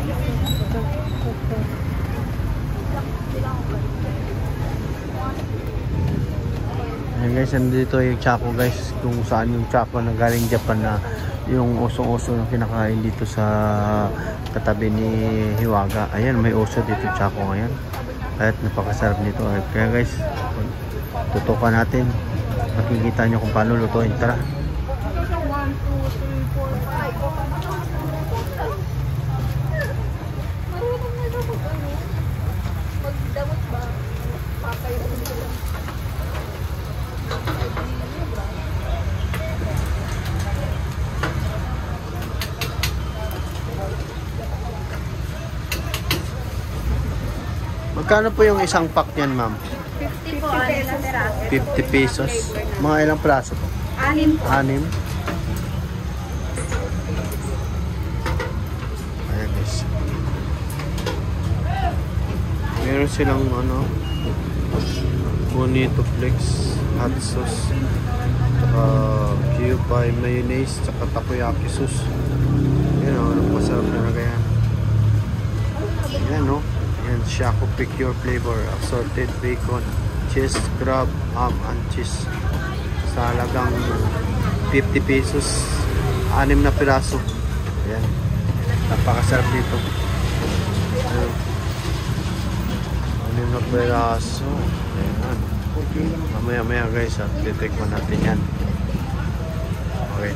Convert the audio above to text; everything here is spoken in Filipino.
Ayan guys, nandito yung Choco guys, kung saan yung Choco na galing Japan na yung usong-uso yung kinakain dito sa katabi ni Hiwaga. Ayan, may uso dito Choco ngayon. Kahit napakasarap nito. Kaya guys, tutukan natin. Makikita nyo kung paano lutuin. Tara. Magkano po yung isang pack niyan, ma'am? 50 po, 50 pesos. Mga ilang plaso po? 6 po. 6. Ayan guys. Meron silang ano, bonito flex, hot sauce, cubay, mayonnaise, tsaka takoyaki sauce. Ayan o, masarap na nagayan. Ayan o. And Choco Pick Your Flavor, assorted bacon, cheese, crab, ham, and cheese. Sa halagang 50 pesos, 6 na piraso. Ayan. Napakasarap dito. Ayan. 6 na piraso. Ayan. Mamaya-maya guys, titikman natin yan. Okay.